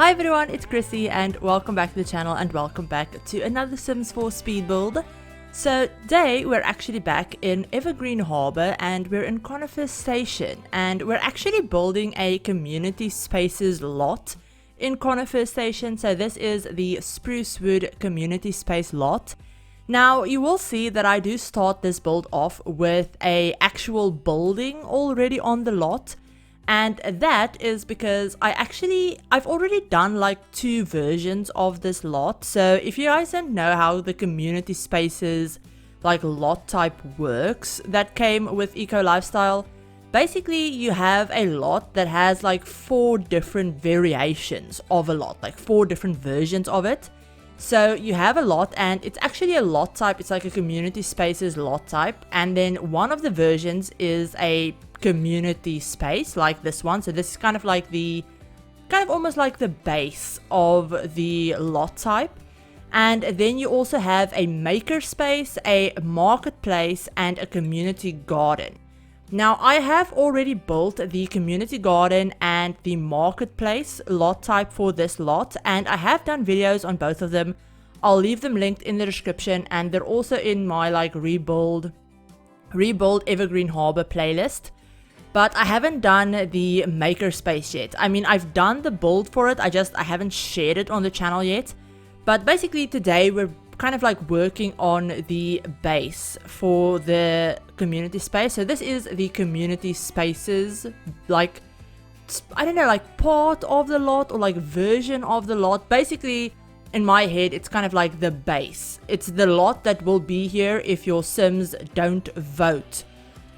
Hi everyone, it's Chrissie and welcome back to the channel and welcome back to another Sims 4 speed build. So today we're actually back in Evergreen Harbour and we're in Conifer Station and we're actually building a community spaces lot in Conifer Station. So this is the Sprucewood community space lot. Now you will see that I do start this build off with a actual building already on the lot. And that is because I've already done like 2 versions of this lot. So if you guys don't know how the community spaces like lot type works that came with Eco Lifestyle, basically you have a lot that has like 4 different variations of a lot, like 4 different versions of it. So you have a lot and it's actually a lot type, it's like a community spaces lot type, and then one of the versions is a community space like this one. So this is kind of almost like the base of the lot type. And then you also have a maker space, a marketplace, and a community garden. Now I have already built the community garden and the marketplace lot type for this lot, and I have done videos on both of them. I'll leave them linked in the description, and they're also in my like rebuild Evergreen Harbour playlist. But I haven't done the makerspace yet. I mean, I've done the build for it, I haven't shared it on the channel yet. But basically today we're kind of like working on the base for the community space. So this is the community spaces, like, I don't know, like part of the lot or like version of the lot. Basically, in my head, it's kind of like the base. It's the lot that will be here if your Sims don't vote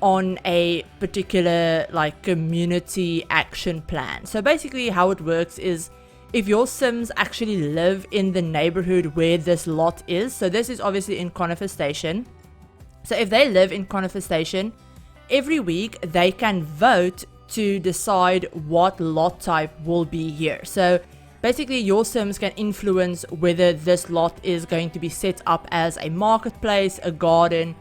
on a particular like community action plan. So basically how it works is if your Sims actually live in the neighborhood where this lot is, so this is obviously in Conifer Station. So if they live in Conifer Station, every week they can vote to decide what lot type will be here. So basically your Sims can influence whether this lot is going to be set up as a marketplace, a garden,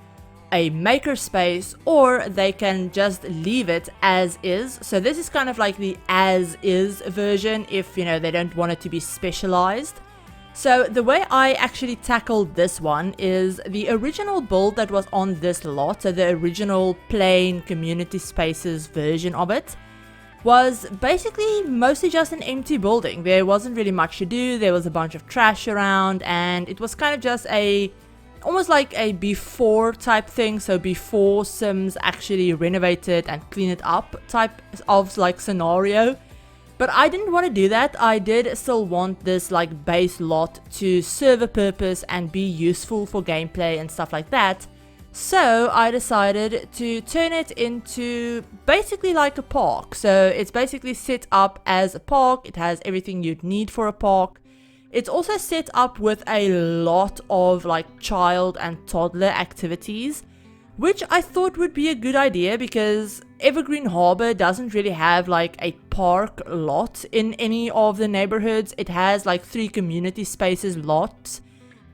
a makerspace, or they can just leave it as is. So this is kind of like the as is version if, you know, they don't want it to be specialized. So the way I actually tackled this one is the original build that was on this lot, so the original plain community spaces version of it, was basically mostly just an empty building. There wasn't really much to do, there was a bunch of trash around, and it was kind of just almost like a before type thing. So before Sims actually renovate it and clean it up type of like scenario. But I didn't want to do that. I did still want this like base lot to serve a purpose and be useful for gameplay and stuff like that. So I decided to turn it into basically like a park. So it's basically set up as a park. It has everything you'd need for a park. It's also set up with a lot of like child and toddler activities, which I thought would be a good idea because Evergreen Harbour doesn't really have like a park lot in any of the neighborhoods. It has like 3 community spaces lots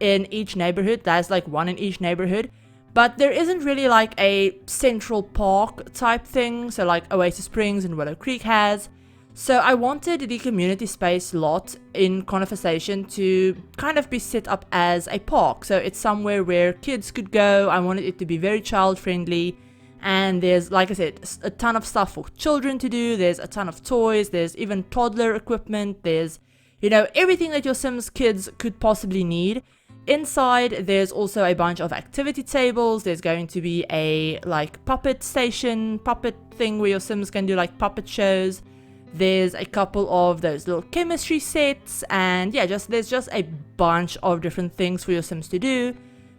in each neighborhood. There's like 1 in each neighborhood. But there isn't really like a central park type thing, so like Oasis Springs and Willow Creek has. So I wanted the community space lot in Conifer Station to kind of be set up as a park. So it's somewhere where kids could go. I wanted it to be very child friendly. And there's, like I said, a ton of stuff for children to do. There's a ton of toys. There's even toddler equipment. There's, you know, everything that your Sims kids could possibly need. Inside, there's also a bunch of activity tables. There's going to be a like puppet station, puppet thing where your Sims can do like puppet shows. There's a couple of those little chemistry sets, and yeah, there's just a bunch of different things for your Sims to do.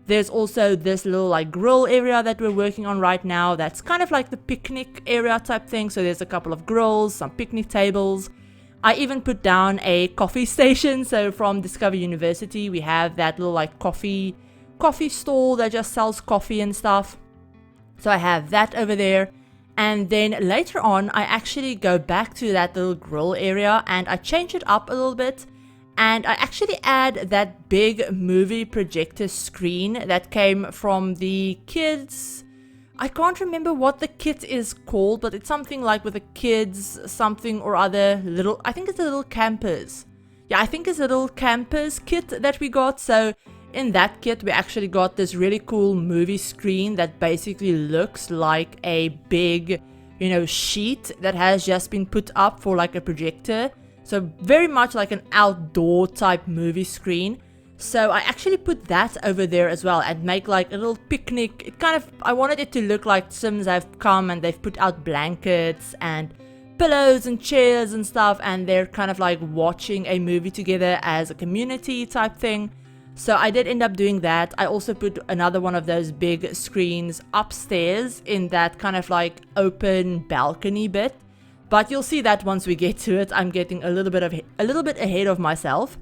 There's also this little like grill area that we're working on right now. That's kind of like the picnic area type thing. So there's a couple of grills, some picnic tables. I even put down a coffee station. So from Discover University, we have that little like coffee stall that just sells coffee and stuff. So I have that over there. And then later on, I actually go back to that little grill area and I change it up a little bit. And I actually add that big movie projector screen that came from the kids. I can't remember what the kit is called, but it's something like with the kids, something or other, little, I think it's the little campers. yeah, I think it's a little campers kit that we got. So in that kit, we actually got this really cool movie screen that basically looks like a big, you know, sheet that has just been put up for like a projector. So very much like an outdoor type movie screen. So I actually put that over there as well and make like a little picnic. It kind of, I wanted it to look like Sims have come and they've put out blankets and pillows and chairs and stuff, and they're kind of like watching a movie together as a community type thing. So I did end up doing that. I also put another one of those big screens upstairs in that kind of like open balcony bit. But you'll see that once we get to it. I'm getting a little bit ahead of myself.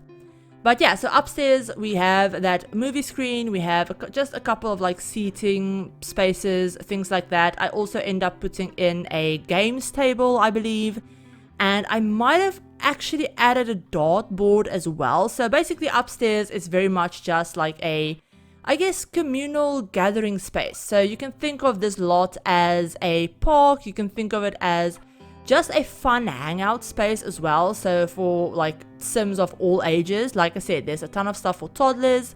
But yeah, so upstairs we have that movie screen, we have just a couple of like seating spaces, things like that. I also end up putting in a games table, I believe, and I might have actually added a dartboard as well. So basically upstairs is very much just like a, I guess, communal gathering space. So you can think of this lot as a park, you can think of it as just a fun hangout space as well. So for like Sims of all ages, like I said, there's a ton of stuff for toddlers.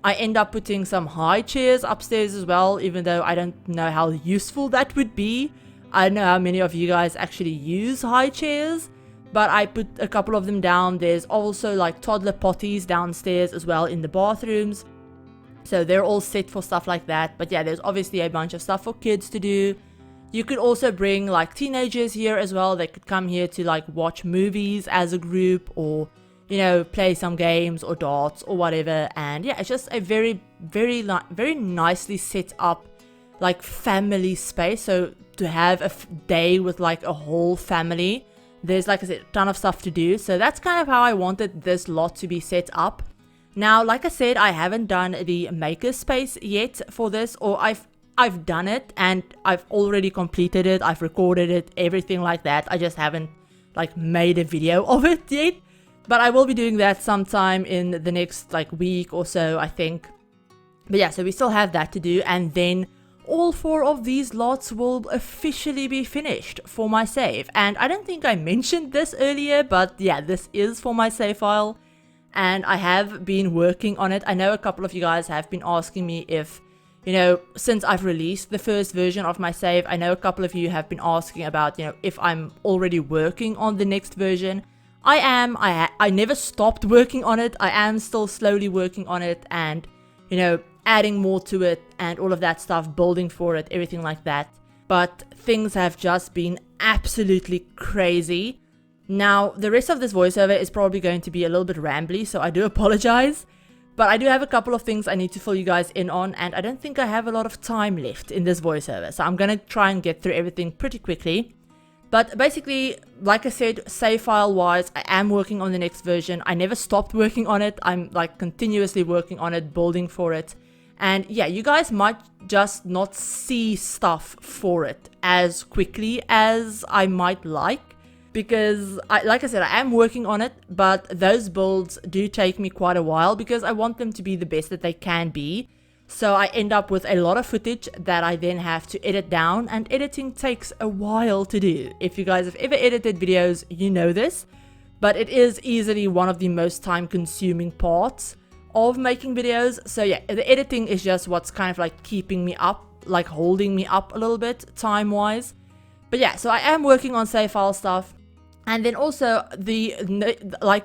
I end up putting some high chairs upstairs as well, even though I don't know how useful that would be. I don't know how many of you guys actually use high chairs, but I put a couple of them down. There's also like toddler potties downstairs as well in the bathrooms. So they're all set for stuff like that. But yeah, there's obviously a bunch of stuff for kids to do. You could also bring like teenagers here as well. They could come here to like watch movies as a group, or, you know, play some games or darts or whatever. And yeah, it's just a very nicely set up like family space. So to have a day with like a whole family, there's, like I said, a ton of stuff to do. So that's kind of how I wanted this lot to be set up. Now, like I said, I haven't done the maker space yet for this, or I've done it and I've already completed it, I've recorded it, everything like that. I just haven't like made a video of it yet, but I will be doing that sometime in the next like week or so, I think. But yeah, so we still have that to do, and then all 4 of these lots will officially be finished for my save. And I don't think I mentioned this earlier, but yeah, this is for my save file and I have been working on it. I know a couple of you guys have been asking me if, you know, since I've released the first version of my save, I know a couple of you have been asking about, you know, if I'm already working on the next version. I am. I never stopped working on it. I am still slowly working on it and, you know, adding more to it and all of that stuff, building for it, everything like that. But things have just been absolutely crazy. Now, the rest of this voiceover is probably going to be a little bit rambly, so I do apologize. But I do have a couple of things I need to fill you guys in on, and I don't think I have a lot of time left in this voiceover. So I'm going to try and get through everything pretty quickly. But basically, like I said, save file wise, I am working on the next version. I never stopped working on it. I'm like continuously working on it, building for it. And yeah, you guys might just not see stuff for it as quickly as I might like. Because, like I said, I am working on it, but those builds do take me quite a while because I want them to be the best that they can be. So I end up with a lot of footage that I then have to edit down, and editing takes a while to do. If you guys have ever edited videos, you know this, but it is easily one of the most time-consuming parts of making videos. So yeah, the editing is just what's kind of like keeping me up, like holding me up a little bit time-wise. But yeah, so I am working on save file stuff. And then also I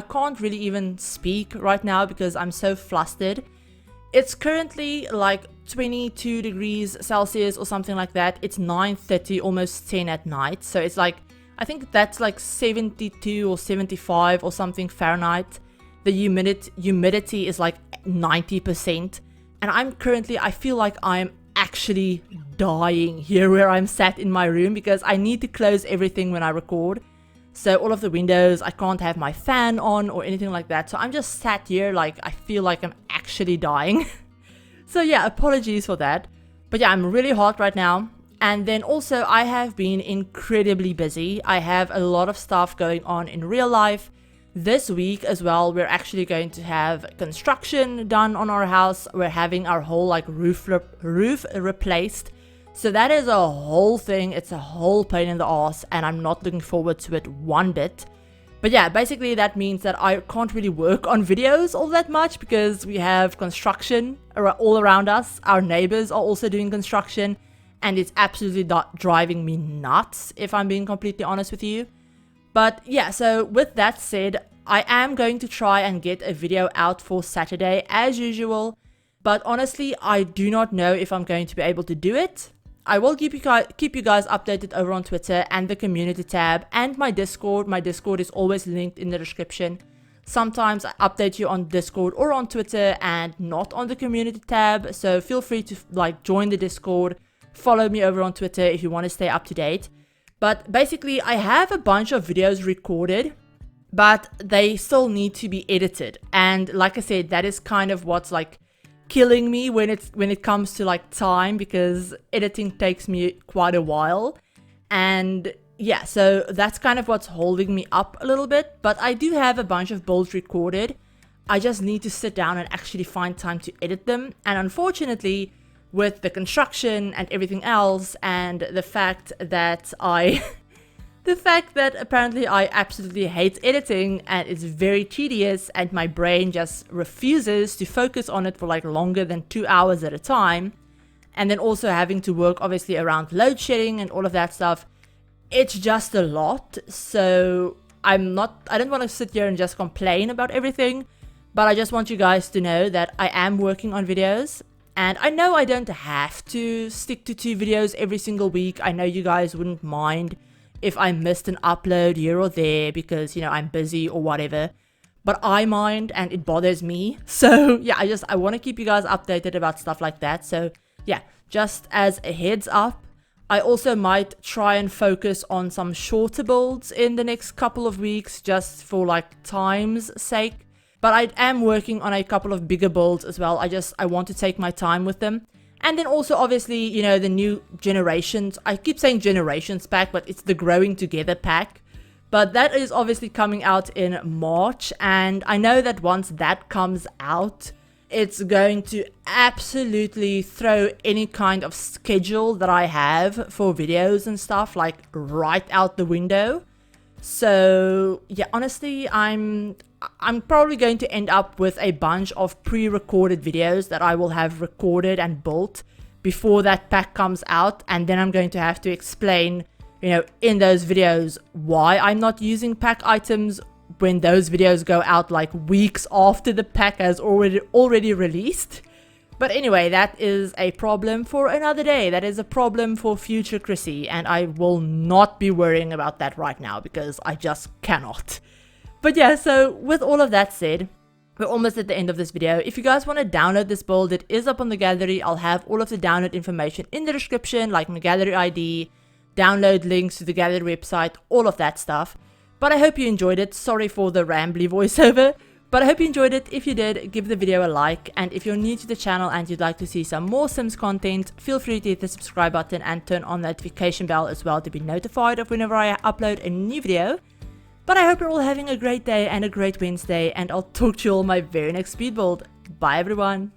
can't really even speak right now because I'm so flustered. It's currently like 22 degrees Celsius or something like that. It's 9:30, almost 10 at night. So it's like, I think that's like 72 or 75 or something Fahrenheit. The humidity is like 90%. And I feel like I'm actually dying here where I'm sat in my room because I need to close everything when I record. So all of the windows, I can't have my fan on or anything like that. So I'm just sat here like I feel like I'm actually dying. So yeah, apologies for that. But yeah, I'm really hot right now. And then also I have been incredibly busy. I have a lot of stuff going on in real life. This week as well, we're actually going to have construction done on our house. We're having our whole like roof replaced. So that is a whole thing. It's a whole pain in the ass, and I'm not looking forward to it one bit. But yeah, basically that means that I can't really work on videos all that much because we have construction all around us. Our neighbors are also doing construction, and it's absolutely driving me nuts, if I'm being completely honest with you. But yeah, so with that said, I am going to try and get a video out for Saturday as usual. But honestly, I do not know if I'm going to be able to do it. I will keep you guys updated over on Twitter and the community tab and my Discord. My Discord is always linked in the description. Sometimes I update you on Discord or on Twitter and not on the community tab. So feel free to join the Discord. Follow me over on Twitter if you want to stay up to date. But basically, I have a bunch of videos recorded, but they still need to be edited. And like I said, that is kind of what's killing me when it comes to time, because editing takes me quite a while. And yeah, so that's kind of what's holding me up a little bit. But I do have a bunch of builds recorded. I just need to sit down and actually find time to edit them. And unfortunately, with the construction and everything else, and the fact that apparently I absolutely hate editing and it's very tedious and my brain just refuses to focus on it for longer than 2 hours at a time, and then also having to work obviously around load shedding and all of that stuff, it's just a lot. So I don't want to sit here and just complain about everything, but I just want you guys to know that I am working on videos. And I know I don't have to stick to 2 videos every single week. I know you guys wouldn't mind if I missed an upload here or there because, I'm busy or whatever. But I mind, and it bothers me. So yeah, I want to keep you guys updated about stuff like that. So yeah, just as a heads up, I also might try and focus on some shorter builds in the next couple of weeks just for time's sake. But I am working on a couple of bigger builds as well. I want to take my time with them. And then also, obviously, the new generations. I keep saying generations pack, but it's the Growing Together pack. But that is obviously coming out in March. And I know that once that comes out, it's going to absolutely throw any kind of schedule that I have for videos and stuff, right out the window. So yeah, honestly, I'm probably going to end up with a bunch of pre-recorded videos that I will have recorded and built before that pack comes out, and then I'm going to have to explain, in those videos why I'm not using pack items when those videos go out weeks after the pack has already released. But anyway, that is a problem for another day. That is a problem for future Chrissie, and I will not be worrying about that right now because I just cannot. But yeah, so with all of that said, we're almost at the end of this video. If you guys want to download this build, it is up on the gallery. I'll have all of the download information in the description, like my gallery ID, download links to the gallery website, all of that stuff. But I hope you enjoyed it. Sorry for the rambly voiceover. But I hope you enjoyed it. If you did, give the video a like. And if you're new to the channel and you'd like to see some more Sims content, feel free to hit the subscribe button and turn on the notification bell as well to be notified of whenever I upload a new video. But I hope you're all having a great day and a great Wednesday, and I'll talk to you all in my very next speed build. Bye everyone!